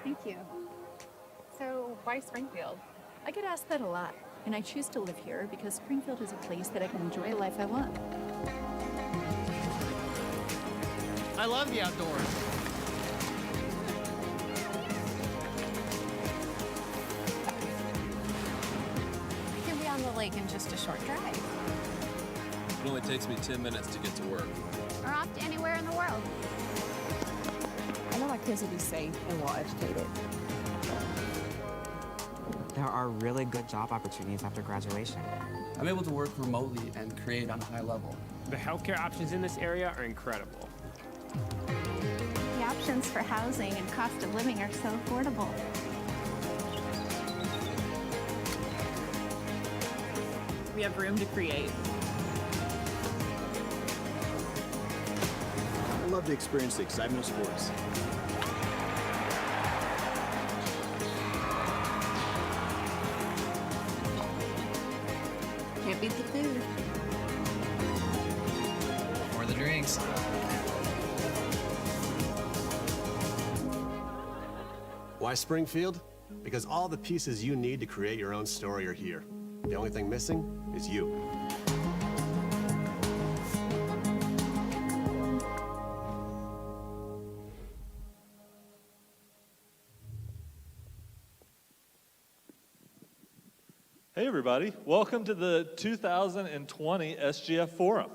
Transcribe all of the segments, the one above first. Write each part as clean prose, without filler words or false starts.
Thank you. So, why Springfield? I get asked that a lot, and I choose to live here because Springfield is a place that I can enjoy a life I want. I love the outdoors. We can be on the lake in just a short drive. It only takes me 10 minutes to get to work. Or off to anywhere in the world. I know my kids will be safe and well educated. There are really good job opportunities after graduation. I'm able to work remotely and create on a high level. The healthcare options in this area are incredible. The options for housing and cost of living are so affordable. We have room to create. I love to experience the excitement of sports. Can't beat the food. Or the drinks. Why Springfield? Because all the pieces you need to create your own story are here. The only thing missing is you. Hey everybody, welcome to the 2020 SGF Forum.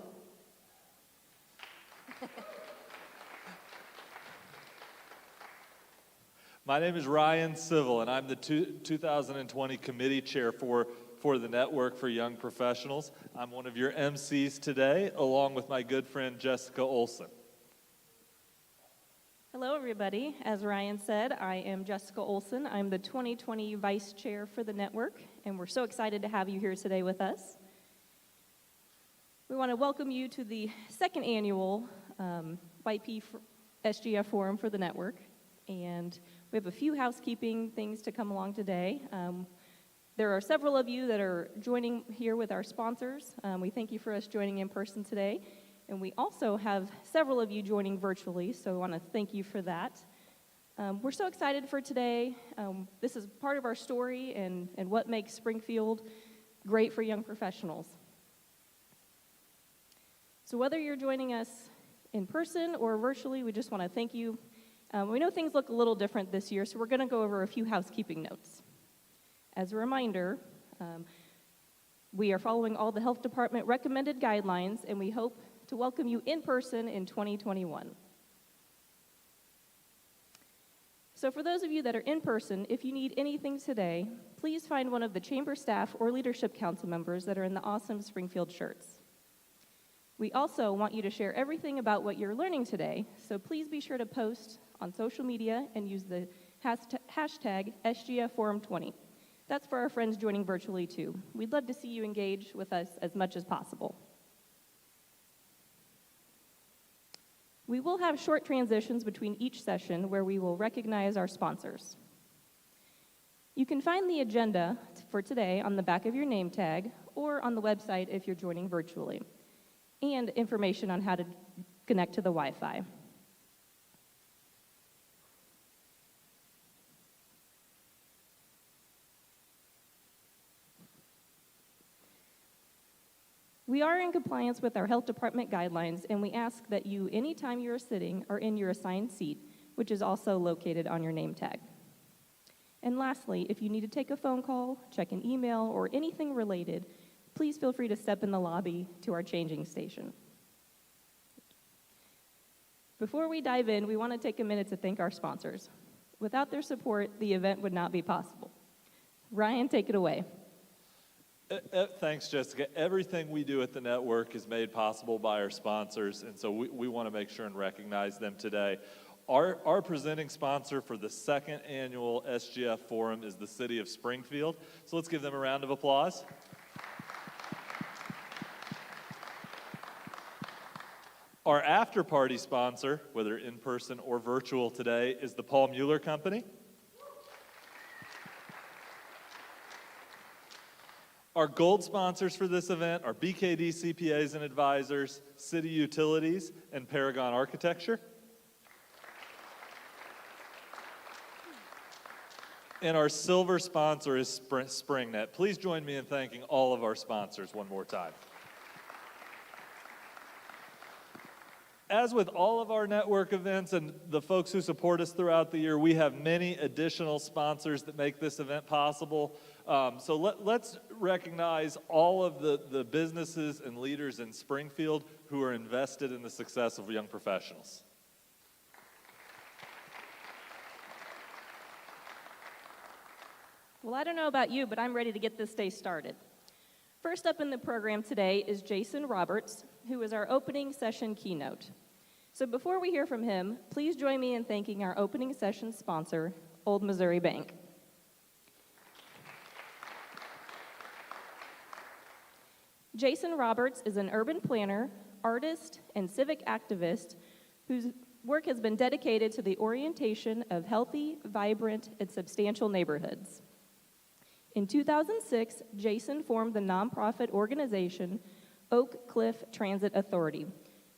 My name is Ryan Civil, and I'm the 2020 committee chair for the Network for Young Professionals. I'm one of your MCs today, along with my good friend Jessica Olson. Hello, everybody. As Ryan said, I am Jessica Olson. I'm the 2020 Vice Chair for the network, and we're so excited to have you here today with us. We want to welcome you to the second annual YP SGF Forum for the network, and we have a few housekeeping things to come along today. There are several of you that are joining here with our sponsors. We thank you for us joining in person today. And we also have several of you joining virtually, so I want to thank you for that. We're so excited for today. This is part of our story and what makes Springfield great for young professionals. So whether you're joining us in person or virtually, we just want to thank you. We know things look a little different this year, so we're going to go over a few housekeeping notes. As a reminder, we are following all the health department recommended guidelines, and we hope to welcome you in person in 2021. So for those of you that are in person, if you need anything today, please find one of the chamber staff or leadership council members that are in the awesome Springfield shirts. We also want you to share everything about what you're learning today, so please be sure to post on social media and use the hashtag SGFforum20. That's for our friends joining virtually too. We'd love to see you engage with us as much as possible. We will have short transitions between each session where we will recognize our sponsors. You can find the agenda for today on the back of your name tag or on the website if you're joining virtually, and information on how to connect to the Wi-Fi. We are in compliance with our health department guidelines, and we ask that you, anytime you are sitting, are in your assigned seat, which is also located on your name tag. And lastly, if you need to take a phone call, check an email, or anything related, please feel free to step in the lobby to our changing station. Before we dive in, we want to take a minute to thank our sponsors. Without their support, the event would not be possible. Ryan, take it away. Thanks, Jessica. Everything we do at the network is made possible by our sponsors, and so we want to make sure and recognize them today. Our presenting sponsor for the second annual SGF Forum is the City of Springfield, so let's give them a round of applause. Our after-party sponsor, whether in person or virtual today, is the Paul Mueller Company. Our gold sponsors for this event are BKD CPAs and Advisors, City Utilities, and Paragon Architecture. And our silver sponsor is SpringNet. Please join me in thanking all of our sponsors one more time. As with all of our network events and the folks who support us throughout the year, we have many additional sponsors that make this event possible. So let's recognize all of the businesses and leaders in Springfield who are invested in the success of young professionals. Well, I don't know about you, but I'm ready to get this day started. First up in the program today is Jason Roberts, who is our opening session keynote. So before we hear from him, please join me in thanking our opening session sponsor, Old Missouri Bank. Jason Roberts is an urban planner, artist, and civic activist whose work has been dedicated to the orientation of healthy, vibrant, and substantial neighborhoods. In 2006, Jason formed the nonprofit organization Oak Cliff Transit Authority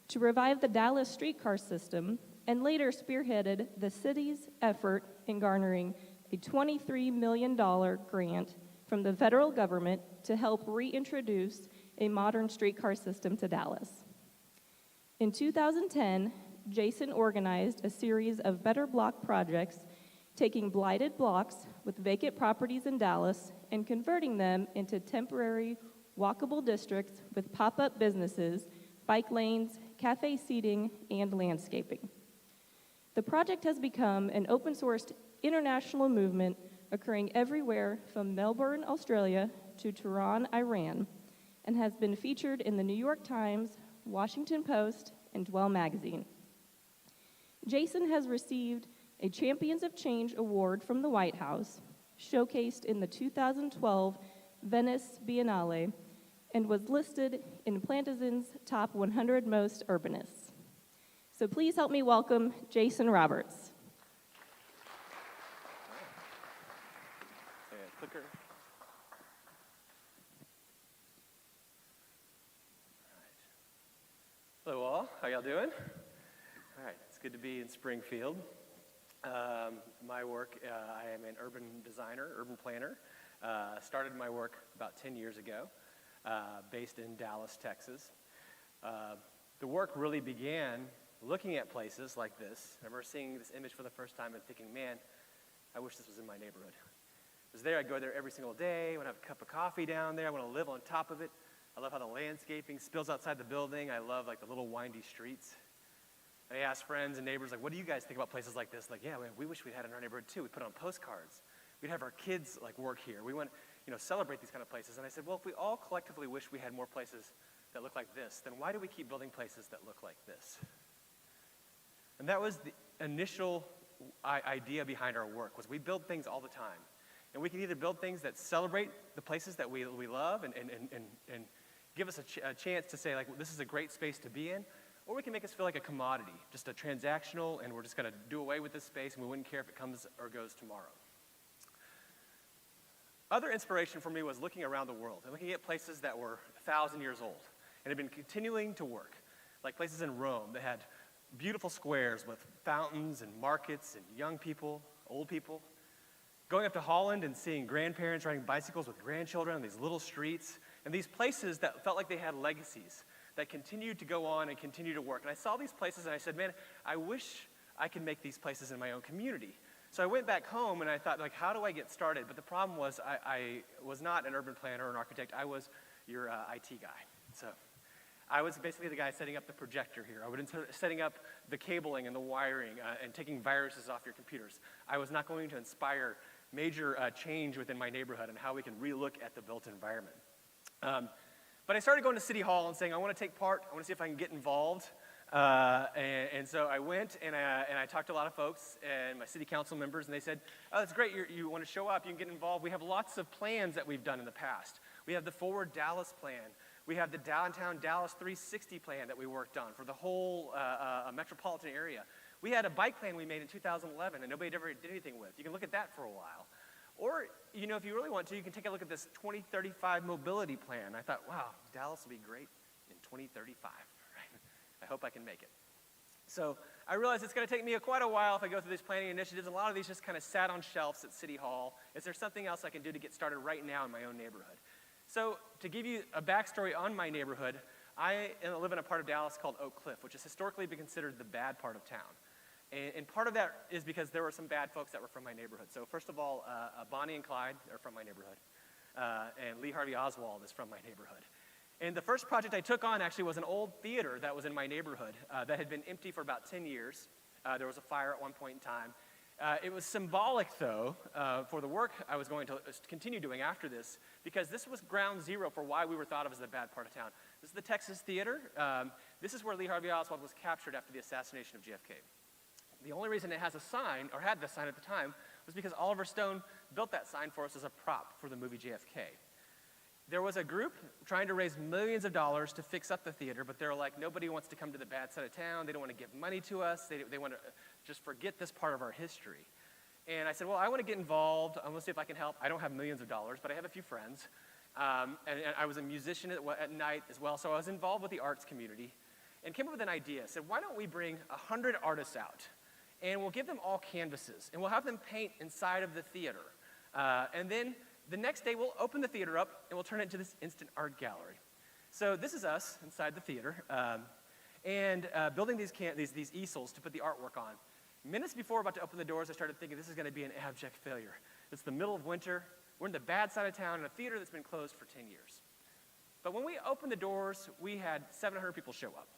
to revive the Dallas streetcar system, and later spearheaded the city's effort in garnering a $23 million grant from the federal government to help reintroduce a modern streetcar system to Dallas. In 2010, Jason organized a series of Better Block projects, taking blighted blocks with vacant properties in Dallas and converting them into temporary walkable districts with pop-up businesses, bike lanes, cafe seating, and landscaping. The project has become an open-sourced international movement occurring everywhere from Melbourne, Australia to Tehran, Iran, and has been featured in the New York Times, Washington Post, and Dwell magazine. Jason has received a Champions of Change award from the White House, showcased in the 2012 Venice Biennale, and was listed in Plantagen's top 100 most urbanists. So please help me welcome Jason Roberts. Clicker. Hello all, how y'all doing? All right, it's good to be in Springfield. My work, I am an urban designer, urban planner. Started my work about 10 years ago, based in Dallas, Texas. The work really began looking at places like this. I remember seeing this image for the first time and thinking, man, I wish this was in my neighborhood. I was there, I'd go there every single day, I would have a cup of coffee down there, I want to live on top of it. I love how the landscaping spills outside the building. I love like the little windy streets. I asked friends and neighbors, like, what do you guys think about places like this? Like, yeah, man, we wish we had it in our neighborhood too. We put it on postcards. We'd have our kids like work here. We want, celebrate these kind of places. And I said, well, if we all collectively wish we had more places that look like this, then why do we keep building places that look like this? And that was the initial idea behind our work, was we build things all the time. And we can either build things that celebrate the places that we love and give us a chance to say, like, well, this is a great space to be in, or we can make us feel like a commodity, just a transactional, and we're just going to do away with this space, and we wouldn't care if it comes or goes tomorrow. Other inspiration for me was looking around the world and looking at places that were 1,000 years old and had been continuing to work, like places in Rome that had beautiful squares with fountains and markets and young people, old people. Going up to Holland and seeing grandparents riding bicycles with grandchildren on these little streets, and these places that felt like they had legacies that continued to go on and continue to work. And I saw these places and I said, man, I wish I could make these places in my own community. So I went back home and I thought, like, how do I get started? But the problem was I was not an urban planner or an architect. I was your IT guy. So I was basically the guy setting up the projector here. I was setting up the cabling and the wiring and taking viruses off your computers. I was not going to inspire major change within my neighborhood and how we can relook at the built environment. But I started going to City Hall and saying, I want to take part. I want to see if I can get involved. And so I went and I talked to a lot of folks and my city council members, and they said, oh, that's great. You want to show up. You can get involved. We have lots of plans that we've done in the past. We have the Forward Dallas plan. We have the Downtown Dallas 360 plan that we worked on for the whole metropolitan area. We had a bike plan we made in 2011 and nobody ever did anything with. You can look at that for a while. Or, if you really want to, you can take a look at this 2035 mobility plan. I thought, wow, Dallas will be great in 2035. Right? I hope I can make it. So I realized it's going to take me quite a while if I go through these planning initiatives. A lot of these just kind of sat on shelves at City Hall. Is there something else I can do to get started right now in my own neighborhood? So to give you a backstory on my neighborhood, I live in a part of Dallas called Oak Cliff, which has historically been considered the bad part of town. And part of that is because there were some bad folks that were from my neighborhood. So first of all, Bonnie and Clyde are from my neighborhood. And Lee Harvey Oswald is from my neighborhood. And the first project I took on actually was an old theater that was in my neighborhood that had been empty for about 10 years. There was a fire at one point in time. It was symbolic, though, for the work I was going to continue doing after this, because this was ground zero for why we were thought of as the bad part of town. This is the Texas Theater. This is where Lee Harvey Oswald was captured after the assassination of JFK. The only reason it has a sign, or had the sign at the time, was because Oliver Stone built that sign for us as a prop for the movie JFK. There was a group trying to raise millions of dollars to fix up the theater, but they were like, nobody wants to come to the bad side of town. They don't want to give money to us. They want to just forget this part of our history. And I said, well, I want to get involved. I want to see if I can help. I don't have millions of dollars, but I have a few friends. And I was a musician at night as well, so I was involved with the arts community and came up with an idea. I said, why don't we bring 100 artists out, and we'll give them all canvases, and we'll have them paint inside of the theater. And then the next day, we'll open the theater up, and we'll turn it into this instant art gallery. So this is us inside the theater, and building these easels to put the artwork on. Minutes before about to open the doors, I started thinking this is going to be an abject failure. It's the middle of winter. We're in the bad side of town in a theater that's been closed for 10 years. But when we opened the doors, we had 700 people show up.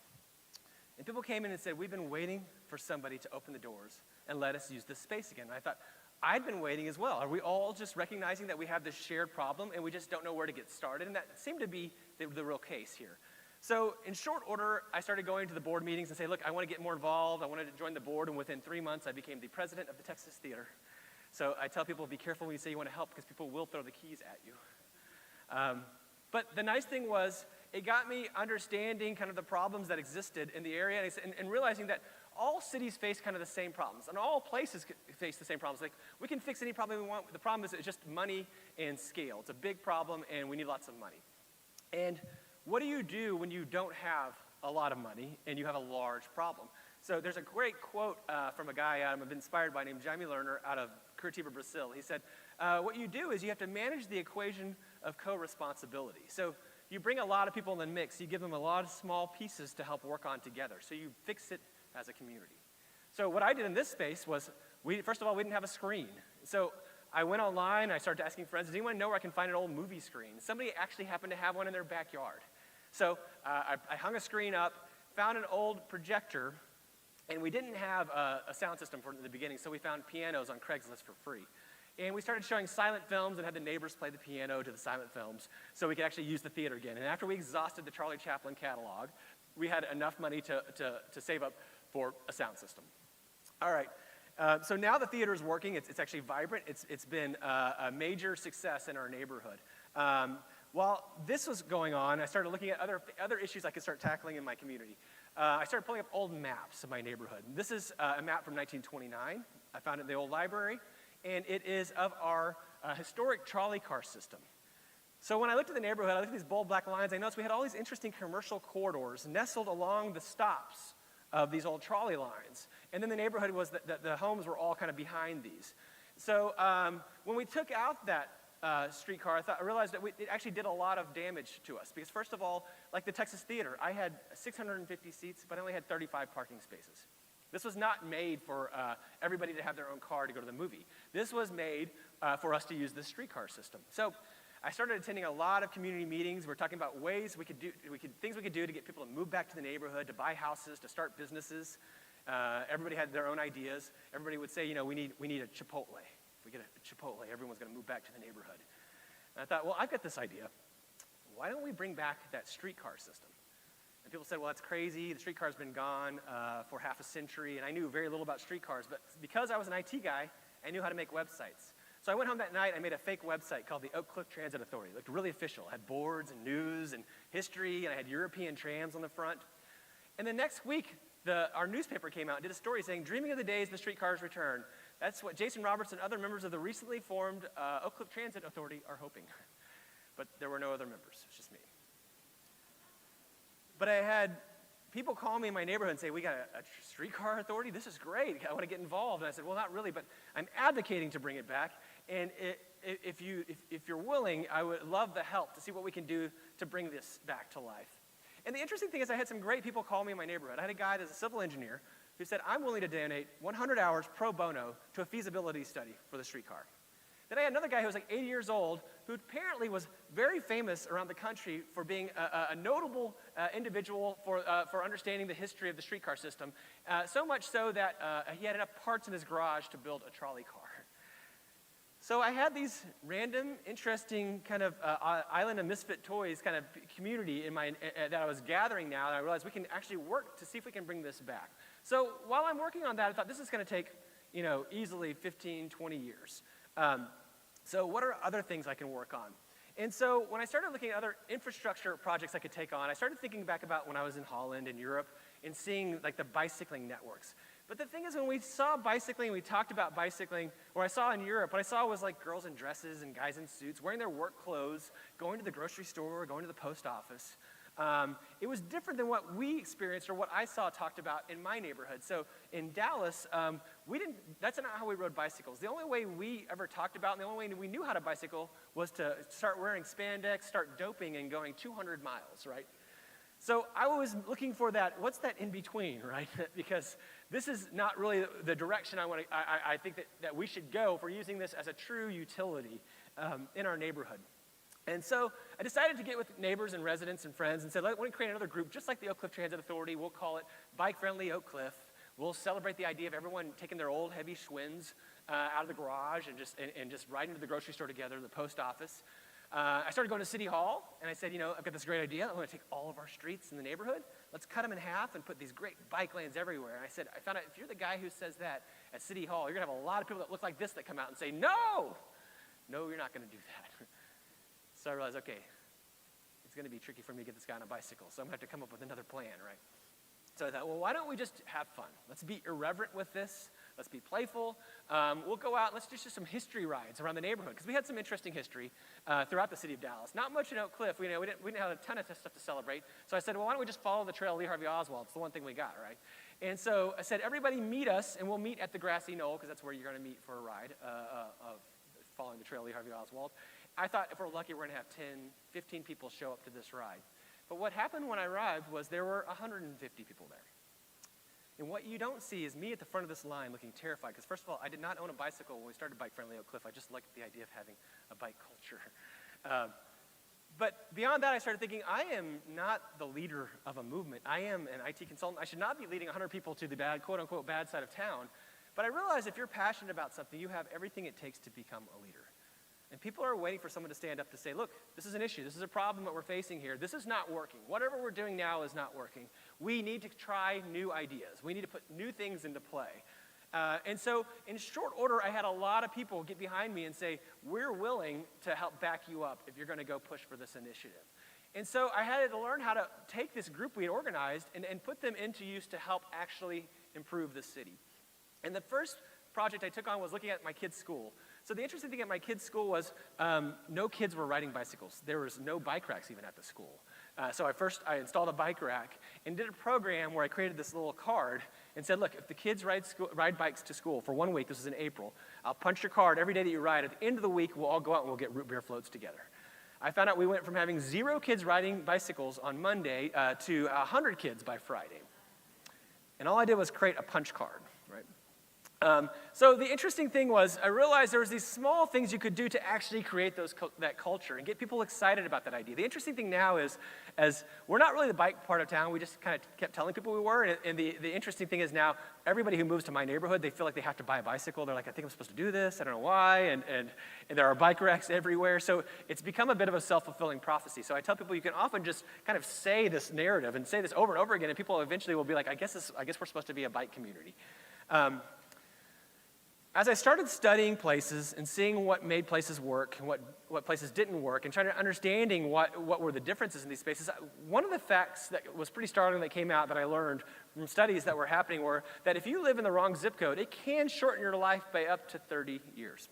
And people came in and said, we've been waiting for somebody to open the doors and let us use this space again. And I thought, I'd been waiting as well. Are we all just recognizing that we have this shared problem and we just don't know where to get started? And that seemed to be the real case here. So in short order, I started going to the board meetings and say, look, I want to get more involved. I wanted to join the board. And within 3 months, I became the president of the Texas Theater. So I tell people, be careful when you say you want to help, because people will throw the keys at you. But the nice thing was, it got me understanding kind of the problems that existed in the area and realizing that all cities face kind of the same problems, and all places face the same problems. Like, we can fix any problem we want. The problem is it's just money and scale. It's a big problem, and we need lots of money. And what do you do when you don't have a lot of money and you have a large problem? So there's a great quote from a guy I've been inspired by named Jaime Lerner out of Curitiba, Brazil. He said, what you do is you have to manage the equation of co-responsibility. So you bring a lot of people in the mix. You give them a lot of small pieces to help work on together. So you fix it as a community. So what I did in this space was, first of all, we didn't have a screen. So I went online, I started asking friends, does anyone know where I can find an old movie screen? Somebody actually happened to have one in their backyard. So I hung a screen up, found an old projector, and we didn't have a sound system for the beginning, so we found pianos on Craigslist for free. And we started showing silent films and had the neighbors play the piano to the silent films so we could actually use the theater again. And after we exhausted the Charlie Chaplin catalog, we had enough money to save up for a sound system. All right, so now the theater is working. It's actually vibrant. It's been a major success in our neighborhood. While this was going on, I started looking at other issues I could start tackling in my community. I started pulling up old maps of my neighborhood. This is a map from 1929. I found it in the old library, and it is of our historic trolley car system. So when I looked at the neighborhood, I looked at these bold black lines, I noticed we had all these interesting commercial corridors nestled along the stops of these old trolley lines. And then the neighborhood was, the homes were all kind of behind these. So when we took out that streetcar, I realized that it actually did a lot of damage to us. Because first of all, like the Texas Theater, I had 650 seats, but I only had 35 parking spaces. This was not made for everybody to have their own car to go to the movie. This was made for us to use this streetcar system. So I started attending a lot of community meetings. We're talking about ways things we could do to get people to move back to the neighborhood, to buy houses, to start businesses. Everybody had their own ideas. Everybody would say, we need a Chipotle. If we get a Chipotle, everyone's going to move back to the neighborhood. And I thought, well, I've got this idea. Why don't we bring back that streetcar system? And people said, well, that's crazy. The streetcar's been gone for half a century, and I knew very little about streetcars. But because I was an IT guy, I knew how to make websites. So I went home that night, I made a fake website called the Oak Cliff Transit Authority. It looked really official. It had boards and news and history, and I had European trams on the front. And the next week, our newspaper came out and did a story saying, dreaming of the days the streetcars return. That's what Jason Roberts and other members of the recently formed Oak Cliff Transit Authority are hoping. But there were no other members. It was just me. But I had people call me in my neighborhood and say, we got a streetcar authority? This is great. I want to get involved. And I said, well, not really, but I'm advocating to bring it back. And if you're willing, I would love the help to see what we can do to bring this back to life. And the interesting thing is I had some great people call me in my neighborhood. I had a guy that's a civil engineer who said, I'm willing to donate 100 hours pro bono to a feasibility study for the streetcar. Then I had another guy who was like 80 years old who apparently was very famous around the country for being a notable individual for understanding the history of the streetcar system, so much so that he had enough parts in his garage to build a trolley car. So I had these random, interesting kind of island of misfit toys kind of community in that I was gathering now, and I realized we can actually work to see if we can bring this back. So while I'm working on that, I thought this is going to take, easily 15, 20 years. So what are other things I can work on? And so when I started looking at other infrastructure projects I could take on, I started thinking back about when I was in Holland and Europe and seeing like the bicycling networks. But the thing is, when we saw bicycling, we talked about bicycling, or I saw in Europe, what I saw was like girls in dresses and guys in suits, wearing their work clothes, going to the grocery store, going to the post office. It was different than what we experienced or what I saw talked about in my neighborhood. So in Dallas, that's not how we rode bicycles. The only way we ever talked about, and the only way we knew how to bicycle was to start wearing spandex, start doping, and going 200 miles, right? So I was looking for that, what's that in between, right? Because this is not really the direction I think that we should go if we're using this as a true utility in our neighborhood. And so I decided to get with neighbors and residents and friends and said, let me create another group just like the Oak Cliff Transit Authority. We'll call it Bike Friendly Oak Cliff. We'll celebrate the idea of everyone taking their old heavy Schwinn's out of the garage and just riding to the grocery store together, the post office. I started going to City Hall, and I said, I've got this great idea. I want to take all of our streets in the neighborhood. Let's cut them in half and put these great bike lanes everywhere. And I found out if you're the guy who says that at City Hall, you're going to have a lot of people that look like this that come out and say, no, you're not going to do that. So I realized, okay, it's going to be tricky for me to get this guy on a bicycle, so I'm going to have to come up with another plan, right? So I thought, well, why don't we just have fun? Let's be irreverent with this. Let's be playful. We'll go out. Let's just do some history rides around the neighborhood, because we had some interesting history throughout the city of Dallas. Not much in Oak Cliff. We didn't have a ton of stuff to celebrate. So I said, well, why don't we just follow the trail of Lee Harvey Oswald? It's the one thing we got, right? And so I said, everybody meet us, and we'll meet at the grassy knoll, because that's where you're going to meet for a ride of following the trail of Lee Harvey Oswald. I thought if we're lucky, we're going to have 10, 15 people show up to this ride. But what happened when I arrived was there were 150 people there. And what you don't see is me at the front of this line looking terrified, because first of all, I did not own a bicycle when we started Bike Friendly Oak Cliff. I just liked the idea of having a bike culture. But beyond that, I started thinking, I am not the leader of a movement. I am an IT consultant. I should not be leading 100 people to the bad, quote unquote, bad side of town. But I realized if you're passionate about something, you have everything it takes to become a leader. And people are waiting for someone to stand up to say, look, this is an issue. This is a problem that we're facing here. This is not working. Whatever we're doing now is not working. We need to try new ideas. We need to put new things into play. And so in short order, I had a lot of people get behind me and say, we're willing to help back you up if you're going to go push for this initiative. And so I had to learn how to take this group we had organized and put them into use to help actually improve the city. And the first project I took on was looking at my kids' school. So the interesting thing at my kids' school was no kids were riding bicycles. There was no bike racks even at the school. So I installed a bike rack and did a program where I created this little card and said, look, if the kids ride bikes to school for 1 week, this was in April, I'll punch your card every day that you ride. At the end of the week, we'll all go out and we'll get root beer floats together. I found out we went from having 0 kids riding bicycles on Monday to 100 kids by Friday. And all I did was create a punch card, right? So the interesting thing was I realized there was these small things you could do to actually create that culture and get people excited about that idea. The interesting thing now is, as we're not really the bike part of town, we just kind of kept telling people we were, and the interesting thing is now everybody who moves to my neighborhood, they feel like they have to buy a bicycle. They're like, I think I'm supposed to do this, I don't know why, and there are bike racks everywhere. So it's become a bit of a self-fulfilling prophecy. So I tell people you can often just kind of say this narrative and say this over and over again, and people eventually will be like, I guess we're supposed to be a bike community. As I started studying places and seeing what made places work and what places didn't work and trying to understanding what were the differences in these spaces, one of the facts that was pretty startling that came out that I learned from studies that were happening were that if you live in the wrong zip code, it can shorten your life by up to 30 years.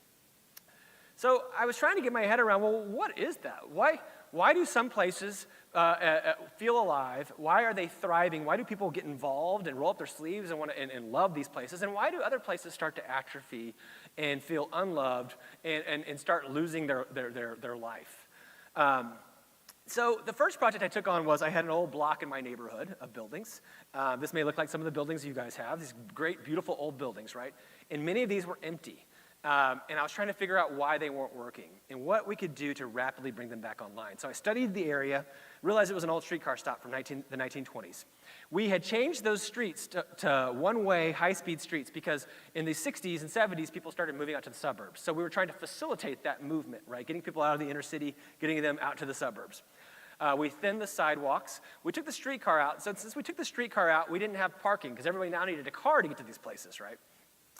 So I was trying to get my head around, well, what is that? Why do some places feel alive? Why are they thriving? Why do people get involved and roll up their sleeves and and love these places? And why do other places start to atrophy and feel unloved and start losing their life? So the first project I took on was I had an old block in my neighborhood of buildings. This may look like some of the buildings you guys have, these great, beautiful old buildings, right? And many of these were empty. And I was trying to figure out why they weren't working and what we could do to rapidly bring them back online. So I studied the area, realized it was an old streetcar stop from the 1920s. We had changed those streets to one-way, high-speed streets because in the 60s and 70s, people started moving out to the suburbs. So we were trying to facilitate that movement, right? Getting people out of the inner city, getting them out to the suburbs. We thinned the sidewalks. We took the streetcar out. So since we took the streetcar out, we didn't have parking because everybody now needed a car to get to these places, right?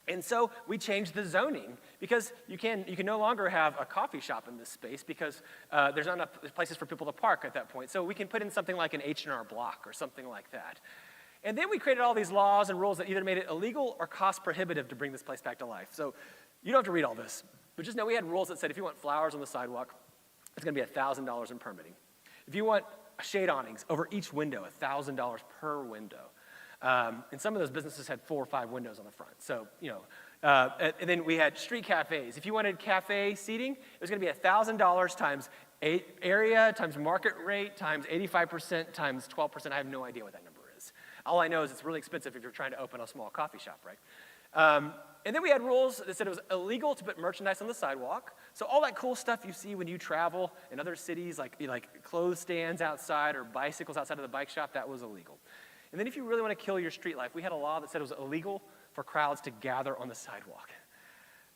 And so we changed the zoning because you can no longer have a coffee shop in this space because there's not enough places for people to park at that point. So we can put in something like an H&R Block or something like that. And then we created all these laws and rules that either made it illegal or cost prohibitive to bring this place back to life. So you don't have to read all this, but just know we had rules that said if you want flowers on the sidewalk, it's gonna be $1,000 in permitting. If you want shade awnings over each window, $1,000 per window. And some of those businesses had 4 or 5 windows on the front. So, and then we had street cafes. If you wanted cafe seating, it was gonna be $1,000 times area, times market rate, times 85%, times 12%. I have no idea what that number is. All I know is it's really expensive if you're trying to open a small coffee shop, right? And then we had rules that said it was illegal to put merchandise on the sidewalk. So all that cool stuff you see when you travel in other cities, like clothes stands outside or bicycles outside of the bike shop, that was illegal. And then if you really want to kill your street life, we had a law that said it was illegal for crowds to gather on the sidewalk.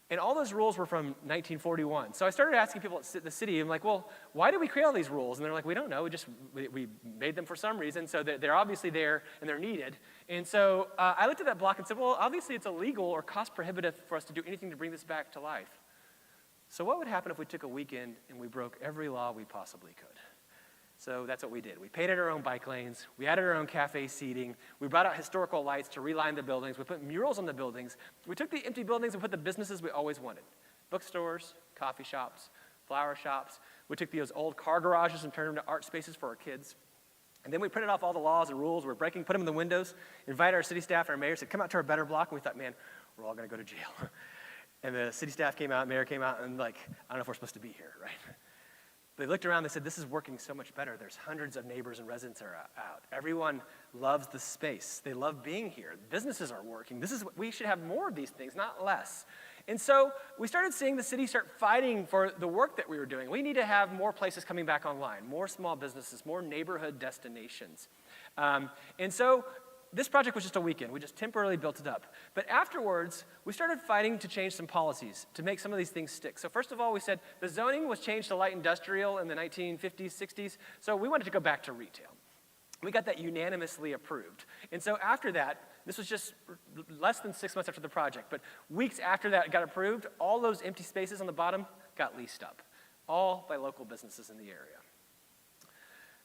And all those rules were from 1941. So I started asking people at the city, I'm like, well, why did we create all these rules? And they're like, we don't know, we made them for some reason, so they're obviously there and they're needed. And so I looked at that block and said, well, obviously it's illegal or cost prohibitive for us to do anything to bring this back to life. So what would happen if we took a weekend and we broke every law we possibly could? So that's what we did. We painted our own bike lanes. We added our own cafe seating. We brought out historical lights to reline the buildings. We put murals on the buildings. We took the empty buildings and put the businesses we always wanted. Bookstores, coffee shops, flower shops. We took those old car garages and turned them into art spaces for our kids. And then we printed off all the laws and rules we're breaking, put them in the windows, invited our city staff and our mayor, said, come out to our better block. And we thought, man, we're all gonna go to jail. And the city staff came out, mayor came out, and like, I don't know if we're supposed to be here, right? They looked around, they said, this is working so much better. There's hundreds of neighbors and residents are out. Everyone loves the space. They love being here. Businesses are working. We should have more of these things, not less. And so we started seeing the city start fighting for the work that we were doing. We need to have more places coming back online, more small businesses, more neighborhood destinations. And so this project was just a weekend. We just temporarily built it up. But afterwards, we started fighting to change some policies to make some of these things stick. So first of all, we said the zoning was changed to light industrial in the 1950s, 60s, so we wanted to go back to retail. We got that unanimously approved. And so after that, this was just less than 6 months after the project, but weeks after that it got approved, all those empty spaces on the bottom got leased up, all by local businesses in the area.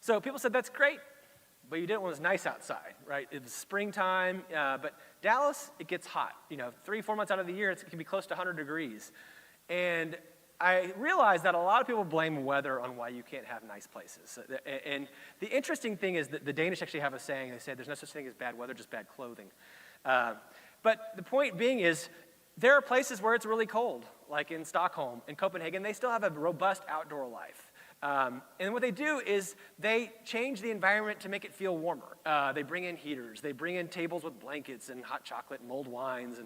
So people said, that's great. But you did it when it was nice outside, right? It was springtime, but Dallas, it gets hot. 3-4 months out of the year, it can be close to 100 degrees. And I realized that a lot of people blame weather on why you can't have nice places. And the interesting thing is that the Danish actually have a saying. They say there's no such thing as bad weather, just bad clothing. But the point being is, there are places where it's really cold, like in Stockholm and Copenhagen. They still have a robust outdoor life. And what they do is they change the environment to make it feel warmer. They bring in heaters. They bring in tables with blankets and hot chocolate and mulled wines.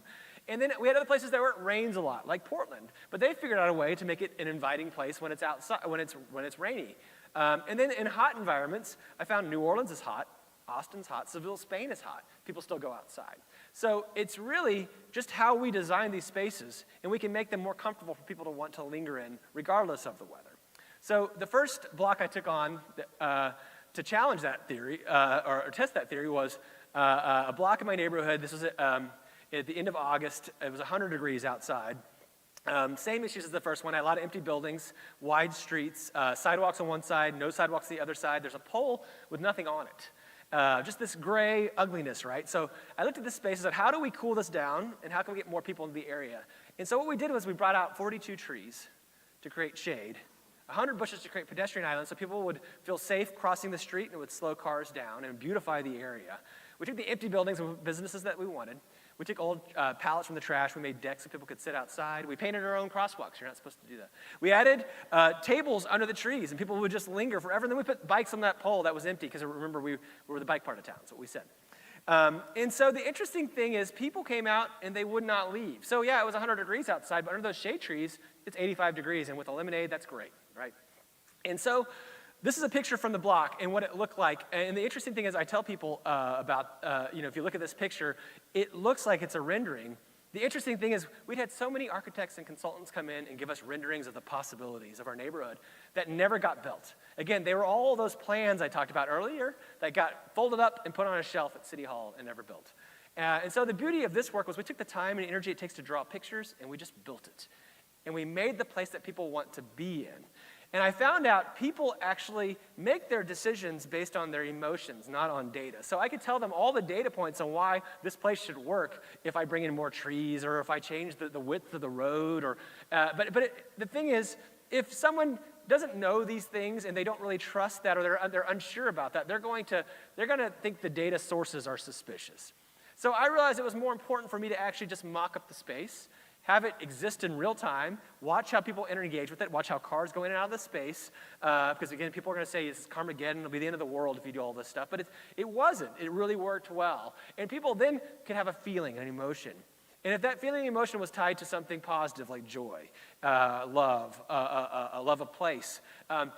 And then we had other places where it rains a lot, like Portland. But they figured out a way to make it an inviting place when it's outside, when it's rainy. And then in hot environments, I found New Orleans is hot, Austin's hot, Seville, Spain is hot. People still go outside. So it's really just how we design these spaces, and we can make them more comfortable for people to want to linger in, regardless of the weather. So the first block I took on to challenge that theory, or test that theory, was a block in my neighborhood. This was at the end of August. It was 100 degrees outside. Same issues as the first one. I had a lot of empty buildings, wide streets, sidewalks on one side, no sidewalks on the other side. There's a pole with nothing on it. Just this gray ugliness, right? So I looked at this space and said, how do we cool this down, and how can we get more people into the area? And so what we did was we brought out 42 trees to create shade. 100 bushes to create pedestrian islands so people would feel safe crossing the street and it would slow cars down and beautify the area. We took the empty buildings and businesses that we wanted. We took old pallets from the trash. We made decks so people could sit outside. We painted our own crosswalks. You're not supposed to do that. We added tables under the trees, and people would just linger forever. And then we put bikes on that pole that was empty, because remember, we were the bike part of town. That's what we said. And so the interesting thing is people came out, and they would not leave. So yeah, it was 100 degrees outside, but under those shade trees, it's 85 degrees. And with a lemonade, that's great, right? And so this is a picture from the block and what it looked like. And the interesting thing is I tell people if you look at this picture, it looks like it's a rendering. The interesting thing is we'd had so many architects and consultants come in and give us renderings of the possibilities of our neighborhood that never got built. Again, they were all those plans I talked about earlier that got folded up and put on a shelf at City Hall and never built. And so the beauty of this work was we took the time and energy it takes to draw pictures and we just built it. And we made the place that people want to be in. And I found out people actually make their decisions based on their emotions, not on data. So I could tell them all the data points on why this place should work if I bring in more trees or if I change the width of the road. The thing is, if someone doesn't know these things and they don't really trust that or they're unsure about that, they're going to think the data sources are suspicious. So I realized it was more important for me to actually just mock up the space, have it exist in real time, watch how people engage with it, watch how cars go in and out of the space, because again, people are going to say, this is Carmageddon, it'll be the end of the world if you do all this stuff, but it wasn't. It really worked well. And people then could have a feeling, an emotion. And if that feeling and emotion was tied to something positive like joy, love, a love of place,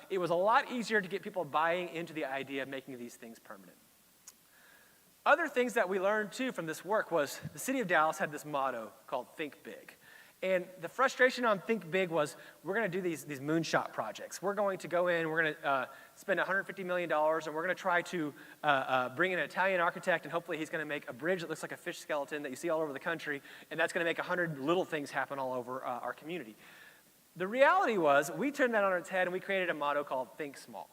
it was a lot easier to get people buying into the idea of making these things permanent. Other things that we learned, too, from this work was the city of Dallas had this motto called Think Big. And the frustration on Think Big was we're going to do these moonshot projects. We're going to go in, we're going to spend $150 million, and we're going to try to bring in an Italian architect, and hopefully he's going to make a bridge that looks like a fish skeleton that you see all over the country, and that's going to make 100 little things happen all over our community. The reality was we turned that on its head, and we created a motto called Think Small.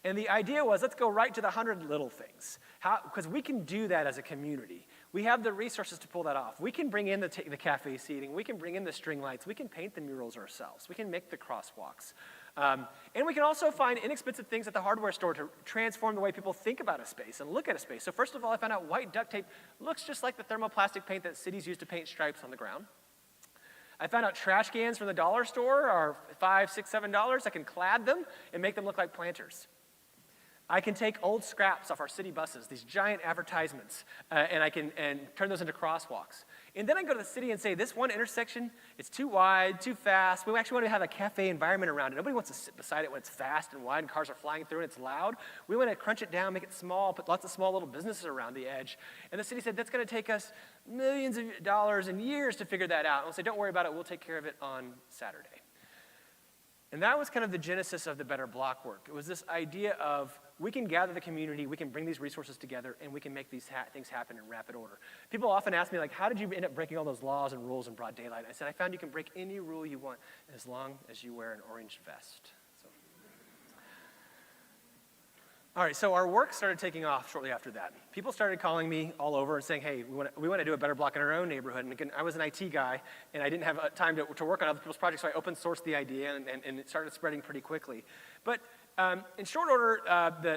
And the idea was, let's go right to the 100 little things, because we can do that as a community. We have the resources to pull that off. We can bring in the cafe seating. We can bring in the string lights. We can paint the murals ourselves. We can make the crosswalks. And we can also find inexpensive things at the hardware store to transform the way people think about a space and look at a space. So first of all, I found out white duct tape looks just like the thermoplastic paint that cities use to paint stripes on the ground. I found out trash cans from the dollar store are $5, $6, $7. I can clad them and make them look like planters. I can take old scraps off our city buses, these giant advertisements, and I can turn those into crosswalks. And then I go to the city and say, this one intersection, it's too wide, too fast. We actually want to have a cafe environment around it. Nobody wants to sit beside it when it's fast and wide and cars are flying through and it's loud. We want to crunch it down, make it small, put lots of small little businesses around the edge. And the city said, that's going to take us millions of dollars and years to figure that out. And we'll say, don't worry about it. We'll take care of it on Saturday. And that was kind of the genesis of the Better Block work. It was this idea of we can gather the community, we can bring these resources together, and we can make these things happen in rapid order. People often ask me, like, how did you end up breaking all those laws and rules in broad daylight? I said, I found you can break any rule you want as long as you wear an orange vest. All right, so our work started taking off shortly after that. People started calling me all over and saying, hey, we want to do a better block in our own neighborhood. And again, I was an IT guy, and I didn't have time to work on other people's projects, so I open sourced the idea, and it started spreading pretty quickly. But in short order,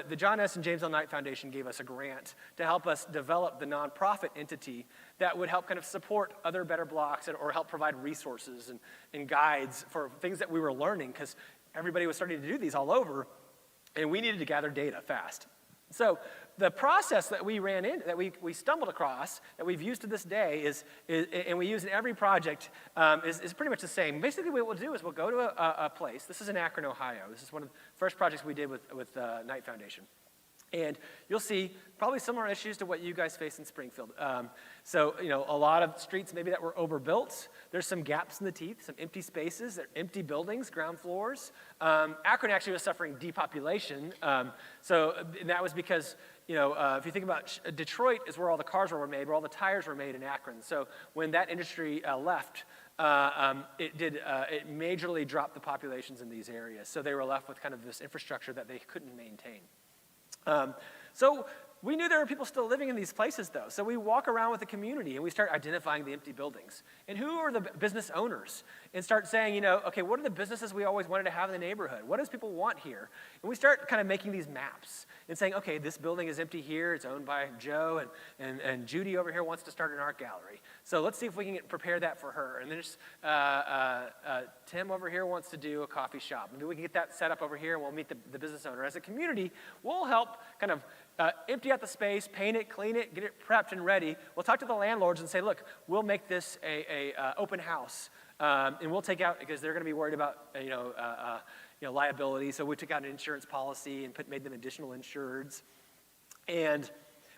the John S. and James L. Knight Foundation gave us a grant to help us develop the nonprofit entity that would help kind of support other better blocks or help provide resources and guides for things that we were learning, because everybody was starting to do these all over. And we needed to gather data fast. So the process that we ran in, that we stumbled across, that we've used to this day, and we use in every project, is pretty much the same. Basically, what we'll do is we'll go to a place. This is in Akron, Ohio. This is one of the first projects we did with Knight Foundation. And you'll see probably similar issues to what you guys face in Springfield. So, a lot of streets maybe that were overbuilt. There's some gaps in the teeth, some empty spaces, there are empty buildings, ground floors. Akron actually was suffering depopulation. And that was because, if you think about Detroit is where all the cars were made, where all the tires were made in Akron. So when that industry left, it majorly dropped the populations in these areas. So they were left with kind of this infrastructure that they couldn't maintain. So we knew there were people still living in these places, though. So we walk around with the community, and we start identifying the empty buildings. And who are the business owners? And start saying, you know, okay, what are the businesses we always wanted to have in the neighborhood? What does people want here? And we start kind of making these maps and saying, okay, this building is empty here. It's owned by Joe, and Judy over here wants to start an art gallery. So let's see if we can prepare that for her. And then there's Tim over here wants to do a coffee shop. Maybe we can get that set up over here, and we'll meet the business owner. As a community, we'll help kind of empty out the space, paint it, clean it, get it prepped and ready. We'll talk to the landlords and say, look, we'll make this a open house, and we'll take out, because they're going to be worried about liability. So we took out an insurance policy and made them additional insureds, and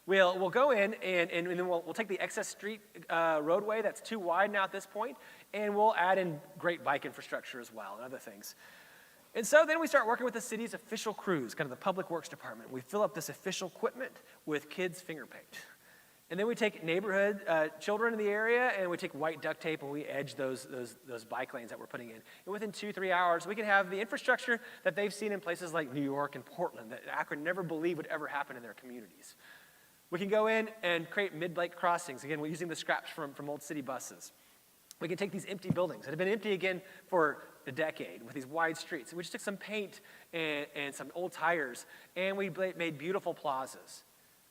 we'll go in and then we'll take the excess street roadway that's too wide now at this point, and we'll add in great bike infrastructure as well and other things. And so then we start working with the city's official crews, kind of the public works department. We fill up this official equipment with kids' finger paint. And then we take neighborhood children in the area, and we take white duct tape, and we edge those bike lanes that we're putting in. And within 2-3 hours, we can have the infrastructure that they've seen in places like New York and Portland that Akron never believed would ever happen in their communities. We can go in and create mid-lake crossings. Again, we're using the scraps from old city buses. We can take these empty buildings that have been empty again for a decade with these wide streets. We just took some paint and some old tires, and we made beautiful plazas,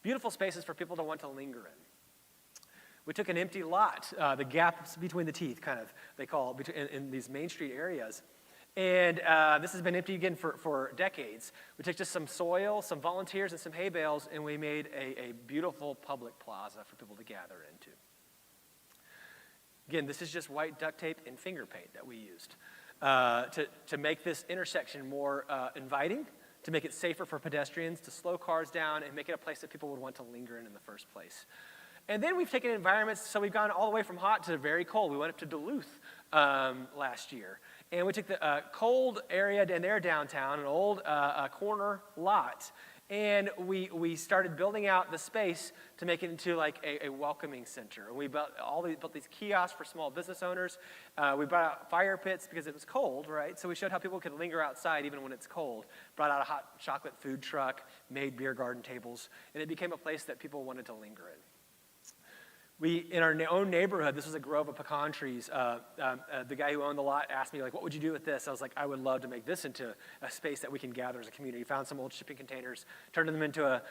beautiful spaces for people to want to linger in. We took an empty lot, the gaps between the teeth, kind of, they call it, in these Main Street areas. And this has been empty again for decades. We took just some soil, some volunteers, and some hay bales, and we made a beautiful public plaza for people to gather into. Again, this is just white duct tape and finger paint that we used to make this intersection more inviting, to make it safer for pedestrians, to slow cars down, and make it a place that people would want to linger in the first place. And then we've taken environments, so we've gone all the way from hot to very cold. We went up to Duluth last year. And we took the cold area in their downtown, an old corner lot, and we started building out the space to make it into like a welcoming center. And we built these kiosks for small business owners. We brought out fire pits because it was cold, right? So we showed how people could linger outside even when it's cold. Brought out a hot chocolate food truck, made beer garden tables, and it became a place that people wanted to linger in. In our own neighborhood, this was a grove of pecan trees. The guy who owned the lot asked me, like, what would you do with this? I was like, I would love to make this into a space that we can gather as a community. Found some old shipping containers, turned them into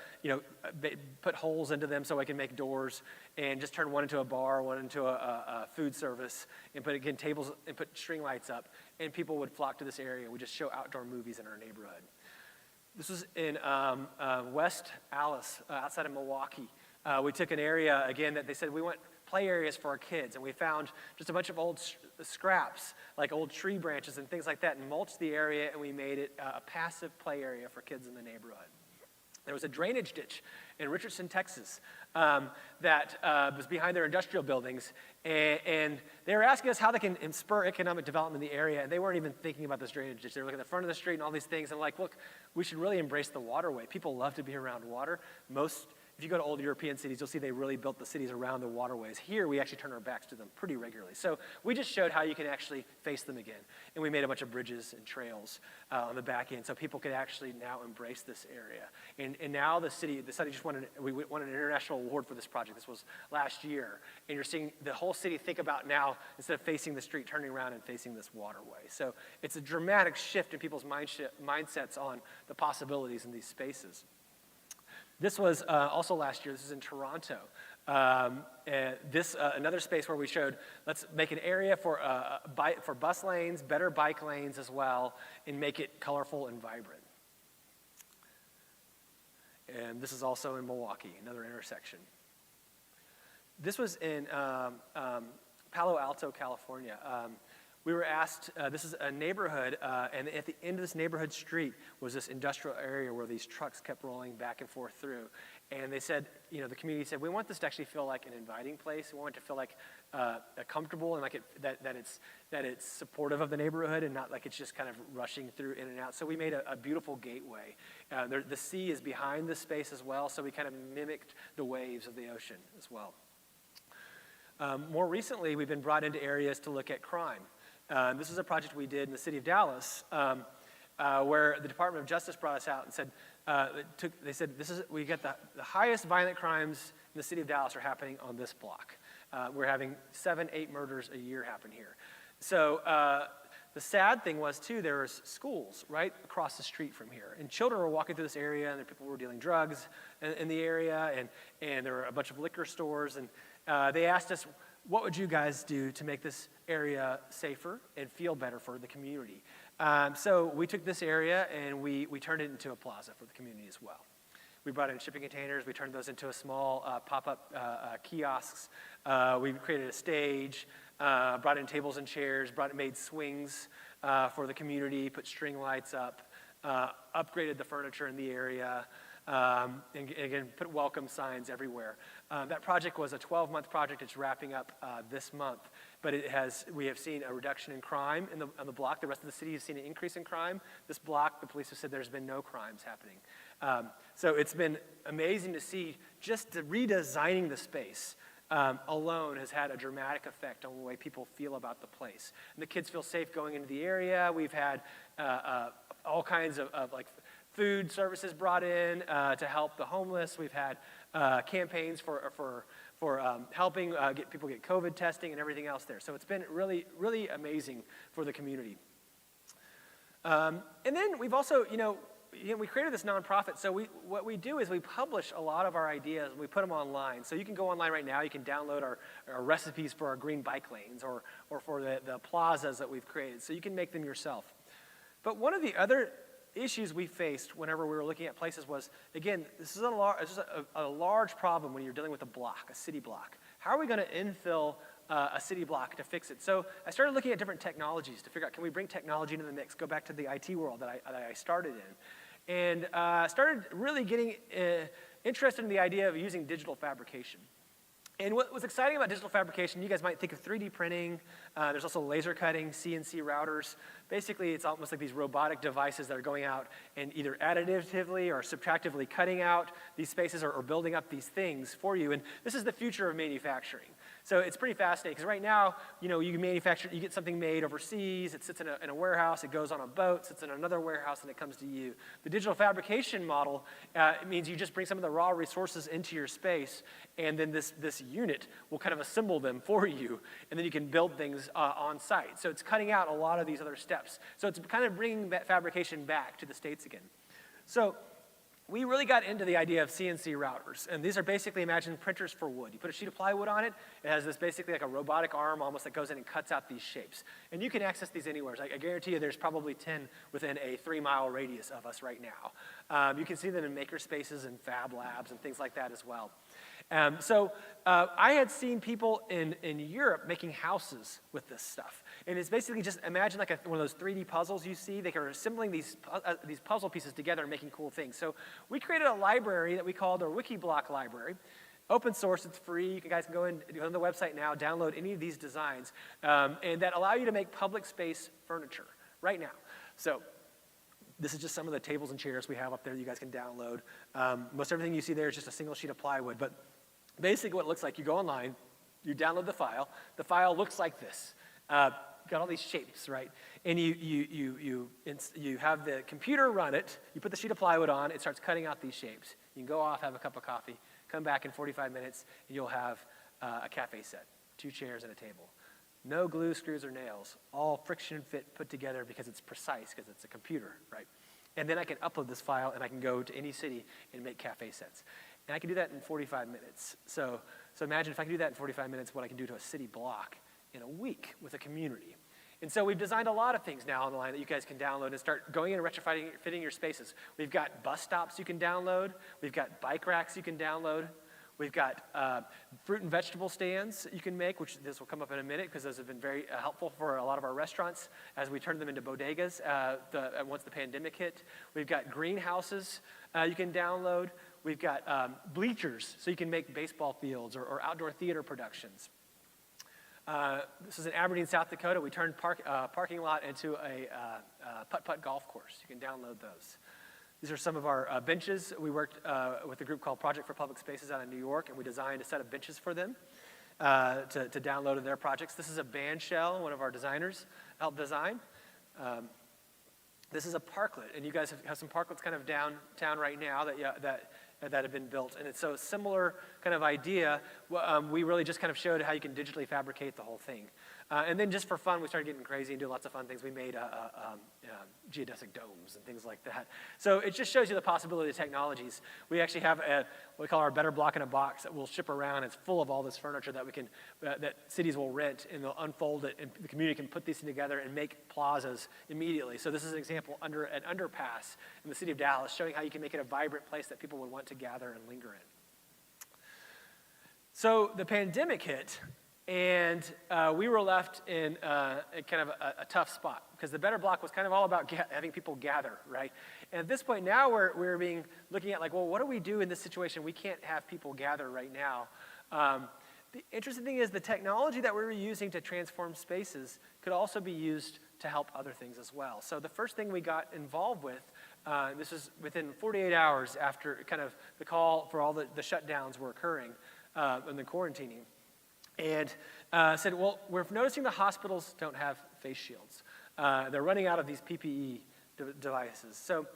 put holes into them so I can make doors, and just turned one into a bar, one into a food service, and put, again, tables and put string lights up, and people would flock to this area. We just show outdoor movies in our neighborhood. This was in West Allis, outside of Milwaukee. We took an area, again, that they said we want play areas for our kids, and we found just a bunch of old scraps, like old tree branches and things like that, and mulched the area, and we made it a passive play area for kids in the neighborhood. There was a drainage ditch in Richardson, Texas, that was behind their industrial buildings, and they were asking us how they can spur economic development in the area, and they weren't even thinking about this drainage ditch. They were looking at the front of the street and all these things, and like, look, we should really embrace the waterway. People love to be around water. If you go to old European cities, you'll see they really built the cities around the waterways. Here, we actually turn our backs to them pretty regularly. So we just showed how you can actually face them again. And we made a bunch of bridges and trails on the back end so people could actually now embrace this area. And now the city just won an international award for this project. This was last year. And you're seeing the whole city think about now, instead of facing the street, turning around and facing this waterway. So it's a dramatic shift in people's mindsets on the possibilities in these spaces. This was also last year. This is in Toronto. Another space where we showed, let's make an area for bus lanes, better bike lanes as well, and make it colorful and vibrant. And this is also in Milwaukee, another intersection. This was in Palo Alto, California. We were asked, this is a neighborhood, and at the end of this neighborhood street was this industrial area where these trucks kept rolling back and forth through. And they said, the community said, we want this to actually feel like an inviting place. We want it to feel like comfortable and like that it's supportive of the neighborhood and not like it's just kind of rushing through in and out. So we made a beautiful gateway. The sea is behind this space as well, so we kind of mimicked the waves of the ocean as well. More recently, we've been brought into areas to look at crime. This is a project we did in the city of Dallas where the Department of Justice brought us out and said, they said, we get the highest violent crimes in the city of Dallas are happening on this block. We're having 7, 8 murders a year happen here. So the sad thing was, too, there was schools right across the street from here. And children were walking through this area, and people were dealing drugs in the area, and there were a bunch of liquor stores. And they asked us, what would you guys do to make this area safer and feel better for the community? So we took this area, and we turned it into a plaza for the community as well. We brought in shipping containers. We turned those into a small pop-up kiosks. We created a stage, brought in tables and chairs, made swings for the community, put string lights up, upgraded the furniture in the area, and again, put welcome signs everywhere. That project was a 12-month project. It's wrapping up this month, but we have seen a reduction in crime on the block. The rest of the city has seen an increase in crime. This block, the police have said there's been no crimes happening. So it's been amazing to see just the redesigning the space alone has had a dramatic effect on the way people feel about the place. And the kids feel safe going into the area. We've had all kinds of like food services brought in to help the homeless. We've had campaigns for helping people get COVID testing and everything else there. So it's been really, really amazing for the community. And then we've also, we created this nonprofit. So what we do is we publish a lot of our ideas and we put them online. So you can go online right now. You can download our recipes for our green bike lanes or for the plazas that we've created. So you can make them yourself. But one of the other issues we faced whenever we were looking at places was, again, this is a large problem when you're dealing with a block, a city block. How are we going to infill a city block to fix it? So I started looking at different technologies to figure out, can we bring technology into the mix, go back to the IT world that I started in, and started really getting interested in the idea of using digital fabrication. And what was exciting about digital fabrication, you guys might think of 3D printing. There's also laser cutting, CNC routers. Basically, it's almost like these robotic devices that are going out and either additively or subtractively cutting out these spaces or building up these things for you. And this is the future of manufacturing. So it's pretty fascinating because right now, you get something made overseas, it sits in a warehouse, it goes on a boat, sits in another warehouse, and it comes to you. The digital fabrication model means you just bring some of the raw resources into your space, and then this unit will kind of assemble them for you, and then you can build things on site. So it's cutting out a lot of these other steps. So it's kind of bringing that fabrication back to the States again. So we really got into the idea of CNC routers, and these are basically, imagine printers for wood. You put a sheet of plywood on it, it has this basically like a robotic arm almost that goes in and cuts out these shapes. And you can access these anywhere. I guarantee you there's probably 10 within a 3-mile radius of us right now. You can see them in maker spaces and fab labs and things like that as well. So I had seen people in Europe making houses with this stuff. And it's basically just imagine like one of those 3D puzzles you see. They are assembling these puzzle pieces together and making cool things. So we created a library that we called our Wiki block library. Open source, it's free. You guys can go on the website now, download any of these designs, and that allow you to make public space furniture right now. So this is just some of the tables and chairs we have up there that you guys can download. Most everything you see there is just a single sheet of plywood, but basically what it looks like, you go online, you download the file. The file looks like this. Got all these shapes, right? And you have the computer run it, you put the sheet of plywood on, it starts cutting out these shapes. You can go off, have a cup of coffee, come back in 45 minutes, and you'll have a cafe set, 2 chairs and a table. No glue, screws, or nails, all friction fit put together because it's precise, because it's a computer, right? And then I can upload this file and I can go to any city and make cafe sets. And I can do that in 45 minutes. So imagine if I can do that in 45 minutes, what I can do to a city block in a week with a community. And so we've designed a lot of things now online that you guys can download and start going in and retrofitting your spaces. We've got bus stops you can download. We've got bike racks you can download. We've got fruit and vegetable stands you can make, which this will come up in a minute because those have been very helpful for a lot of our restaurants as we turn them into bodegas once the pandemic hit. We've got greenhouses you can download. We've got bleachers so you can make baseball fields or outdoor theater productions. This is in Aberdeen, South Dakota. We turned parking lot into a putt-putt golf course. You can download those. These are some of our benches. We worked with a group called Project for Public Spaces out of New York, and we designed a set of benches for them to download in their projects. This is a band shell one of our designers helped design. This is a parklet, and you guys have some parklets kind of downtown right now that have been built. And it's so similar kind of idea. We really just kind of showed how you can digitally fabricate the whole thing. And then just for fun, we started getting crazy and doing lots of fun things. We made geodesic domes and things like that. So it just shows you the possibility of technologies. We actually have what we call our Better Block in a Box that we'll ship around. It's full of all this furniture that we can, that cities will rent, and they'll unfold it, and the community can put these together and make plazas immediately. So this is an example under an underpass in the city of Dallas, showing how you can make it a vibrant place that people would want to gather and linger in. So the pandemic hit, and we were left in kind of a tough spot, because the Better Block was kind of all about having people gather, right? And at this point now, we're looking at like, well, what do we do in this situation? We can't have people gather right now. The interesting thing is the technology that we were using to transform spaces could also be used to help other things as well. So the first thing we got involved with, this was within 48 hours after kind of the call for all the shutdowns were occurring and the quarantining, and said, well, we're noticing the hospitals don't have face shields. They're running out of these PPE devices. So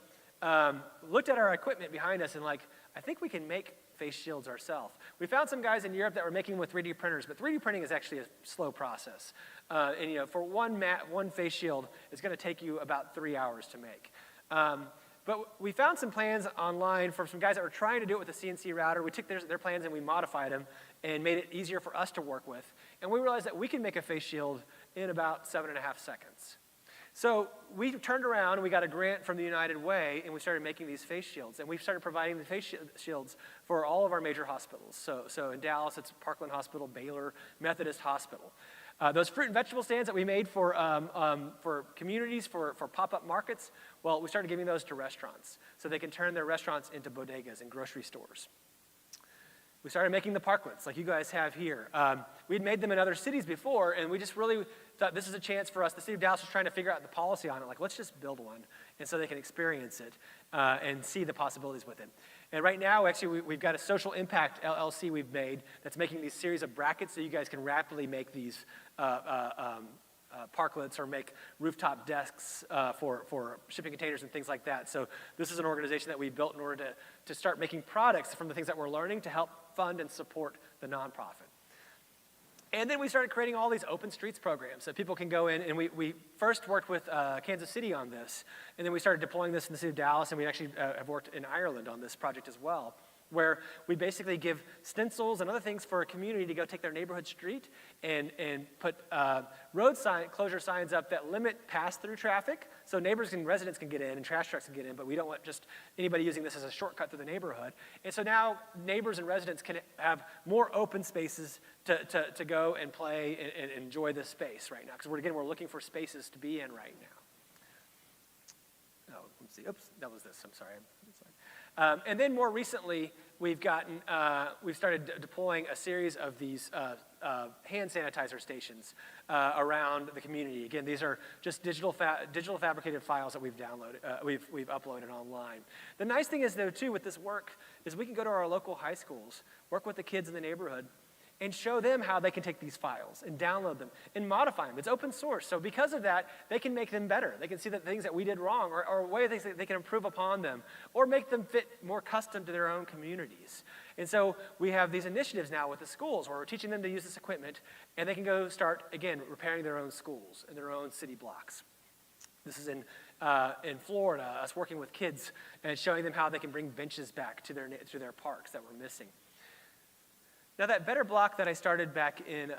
looked at our equipment behind us and like, I think we can make face shields ourselves. We found some guys in Europe that were making with 3D printers, but 3D printing is actually a slow process. And you know, for one face shield, it's gonna take you about 3 hours to make. But we found some plans online for some guys that were trying to do it with a CNC router. We took their plans and we modified them and made it easier for us to work with. And we realized that we can make a face shield in about 7.5 seconds. So we turned around and we got a grant from the United Way, and we started making these face shields. And we started providing the face shields for all of our major hospitals. So in Dallas, it's Parkland Hospital, Baylor, Methodist Hospital. Those fruit and vegetable stands that we made for communities, for pop-up markets, well, we started giving those to restaurants so they can turn their restaurants into bodegas and grocery stores. We started making the parklets like you guys have here. We'd made them in other cities before, and we just really thought this is a chance for us. The city of Dallas was trying to figure out the policy on it, like let's just build one, and so they can experience it and see the possibilities with it. And right now, actually, we've got a social impact LLC we've made that's making these series of brackets so you guys can rapidly make these parklets or make rooftop desks for shipping containers and things like that. So this is an organization that we built in order to start making products from the things that we're learning to help fund and support the nonprofit. And then we started creating all these open streets programs that people can go in, and we first worked with Kansas City on this, and then we started deploying this in the city of Dallas, and we actually have worked in Ireland on this project as well, where we basically give stencils and other things for a community to go take their neighborhood street and put road closure signs up that limit pass-through traffic, so neighbors and residents can get in and trash trucks can get in, but we don't want just anybody using this as a shortcut through the neighborhood. And so now neighbors and residents can have more open spaces to go and play and enjoy this space right now, because we're looking for spaces to be in right now. Oh, let's see, oops, that was this, I'm sorry. And then more recently, we've started deploying a series of these hand sanitizer stations around the community. Again, these are just digital fabricated files that we've downloaded, we've uploaded online. The nice thing is, though, too, with this work, is we can go to our local high schools, work with the kids in the neighborhood, and show them how they can take these files and download them and modify them. It's open source, so because of that, they can make them better. They can see the things that we did wrong, or ways that they can improve upon them, or make them fit more custom to their own communities. And so we have these initiatives now with the schools where we're teaching them to use this equipment, and they can go start, again, repairing their own schools and their own city blocks. This is in Florida, us working with kids and showing them how they can bring benches back to their parks that were missing. Now that Better Block that I started back in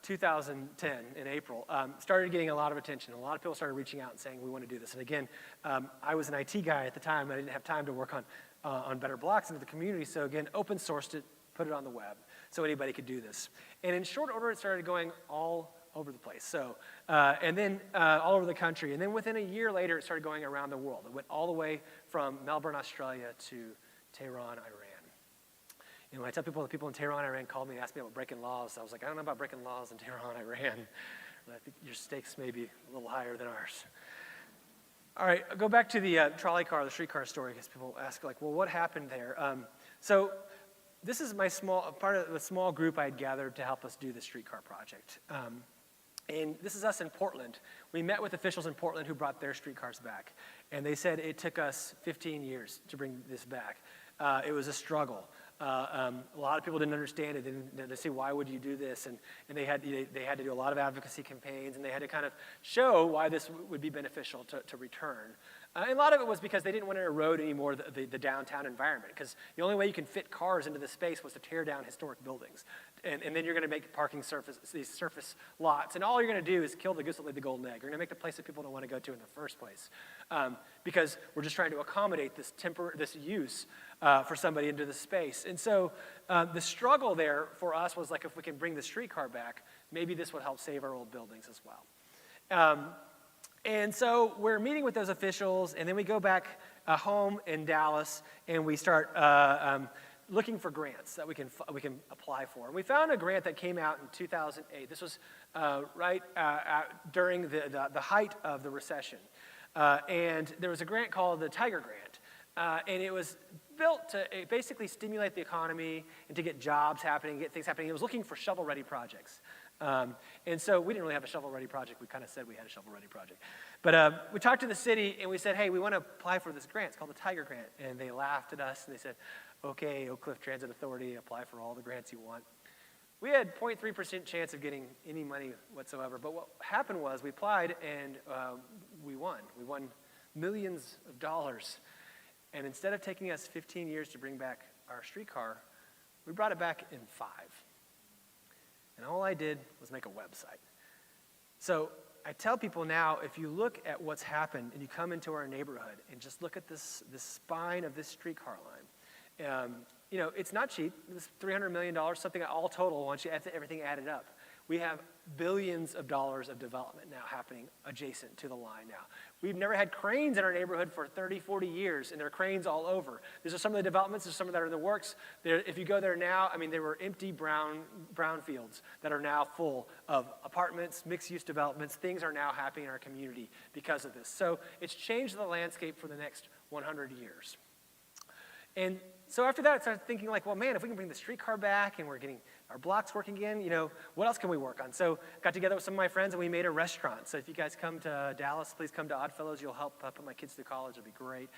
2010, in April, started getting a lot of attention. A lot of people started reaching out and saying, we want to do this. And again, I was an IT guy at the time. I didn't have time to work on Better Blocks into the community. So again, open sourced it, put it on the web so anybody could do this. And in short order, it started going all over the place. So, and then all over the country. And then within a year later, it started going around the world. It went all the way from Melbourne, Australia to Tehran, Iran. And when I tell people, the people in Tehran, Iran called me and asked me about breaking laws, I was like, I don't know about breaking laws in Tehran, Iran. But I think your stakes may be a little higher than ours. All right, I'll go back to the trolley car, the streetcar story, because people ask, like, well, what happened there? So this is my part of the small group I had gathered to help us do the streetcar project. And this is us in Portland. We met with officials in Portland who brought their streetcars back. And they said it took us 15 years to bring this back. It was a struggle. A lot of people didn't understand it. They say, why would you do this? And they had to do a lot of advocacy campaigns, and they had to kind of show why this would be beneficial to return. And a lot of it was because they didn't want to erode anymore the downtown environment, because the only way you can fit cars into the space was to tear down historic buildings. And then you're going to make parking these surface lots. And all you're going to do is kill the goose that laid the golden egg. You're going to make the place that people don't want to go to in the first place. Because we're just trying to accommodate this use for somebody into the space. And so the struggle there for us was like, if we can bring the streetcar back, maybe this would help save our old buildings as well. And so we're meeting with those officials, and then we go back home in Dallas, and we start looking for grants that we can apply for. And we found a grant that came out in 2008. This was right during the height of the recession. And there was a grant called the Tiger Grant. And it was built to basically stimulate the economy and to get jobs happening, get things happening. It was looking for shovel-ready projects. And so we didn't really have a shovel-ready project. We kind of said we had a shovel-ready project. But we talked to the city, and we said, hey, we want to apply for this grant. It's called the Tiger Grant. And they laughed at us, and they said, okay, Oak Cliff Transit Authority, apply for all the grants you want. We had 0.3% chance of getting any money whatsoever. But what happened was we applied, and we won. We won millions of dollars. And instead of taking us 15 years to bring back our streetcar, we brought it back in 5. And all I did was make a website. So I tell people now, if you look at what's happened and you come into our neighborhood and just look at this spine of this streetcar line, you know, it's not cheap. It's $300 million, something all total once you have everything added up. We have billions of dollars of development now happening adjacent to the line now. We've never had cranes in our neighborhood for 30, 40 years, and there are cranes all over. These are some of the developments. There's some that are in the works. If you go there now, I mean, there were empty brownfields that are now full of apartments, mixed-use developments. Things are now happening in our community because of this. So it's changed the landscape for the next 100 years. And so after that, I started thinking like, well, man, if we can bring the streetcar back and we're getting our blocks working again, you know, what else can we work on? So I got together with some of my friends and we made a restaurant. So if you guys come to Dallas, please come to Oddfellows. You'll help put my kids through college. It'll be great.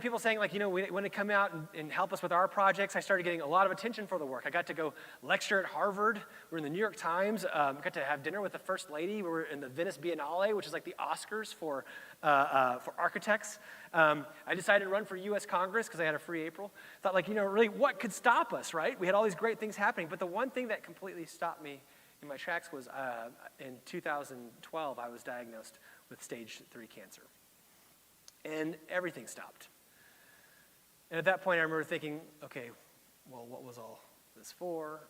People saying like, you know, we want to come out and help us with our projects. I started getting a lot of attention for the work. I got to go lecture at Harvard. We're in the New York Times. Got to have dinner with the First Lady. We were in the Venice Biennale, which is like the Oscars for architects. I decided to run for U.S. Congress because I had a free April. Thought like, you know, really what could stop us, right? We had all these great things happening. But the one thing that completely stopped me in my tracks was in 2012, I was diagnosed with stage 3 cancer. And everything stopped. And at that point, I remember thinking, okay, well, what was all this for?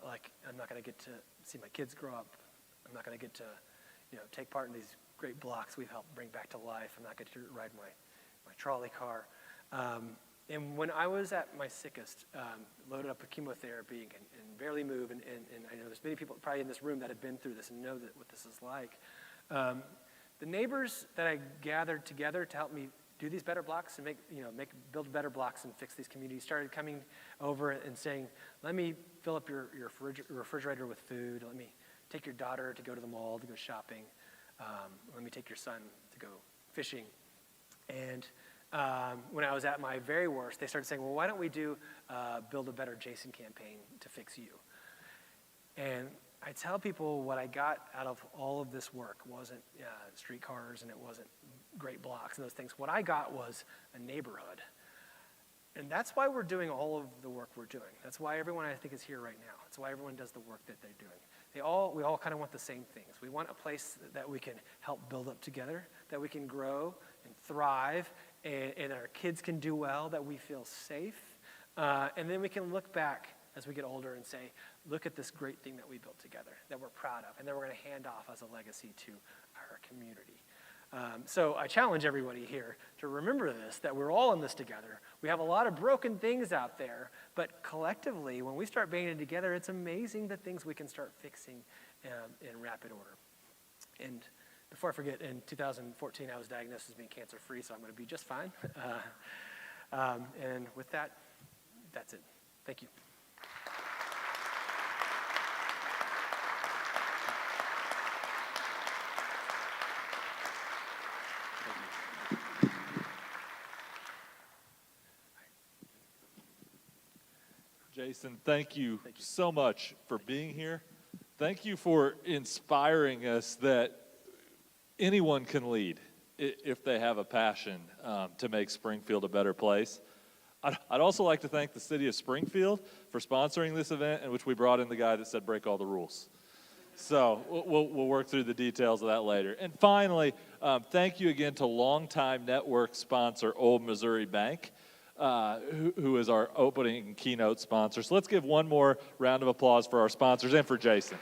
Like, I'm not going to get to see my kids grow up. I'm not going to get to, you know, take part in these great blocks we've helped bring back to life. I'm not going to ride my trolley car. And when I was at my sickest, loaded up with chemotherapy and barely move, and I know there's many people probably in this room that have been through this and know what this is like. The neighbors that I gathered together to help me do these better blocks and build better blocks and fix these communities started coming over and saying, let me fill up your refrigerator with food. Let me take your daughter to go to the mall to go shopping. Let me take your son to go fishing. And when I was at my very worst, they started saying, well, why don't we do Build a Better Jason campaign to fix you? And I tell people what I got out of all of this work wasn't streetcars and it wasn't great blocks and those things. What I got was a neighborhood. And that's why we're doing all of the work we're doing. That's why everyone I think is here right now. That's why everyone does the work that they're doing. We all kind of want the same things. We want a place that we can help build up together, that we can grow and thrive, and our kids can do well, that we feel safe. And then we can look back as we get older and say, look at this great thing that we built together, that we're proud of, and that we're going to hand off as a legacy to our community. So I challenge everybody here to remember this, that we're all in this together. We have a lot of broken things out there, but collectively, when we start banding together, it's amazing the things we can start fixing in rapid order. And before I forget, in 2014, I was diagnosed as being cancer-free, so I'm going to be just fine. And with that, that's it. Thank you. Jason, thank you so much for being here. Thank you for inspiring us that anyone can lead if they have a passion to make Springfield a better place. I'd also like to thank the city of Springfield for sponsoring this event, in which we brought in the guy that said break all the rules. So we'll work through the details of that later. And finally, thank you again to longtime network sponsor Old Missouri Bank, who is our opening keynote sponsor. So let's give one more round of applause for our sponsors and for Jason.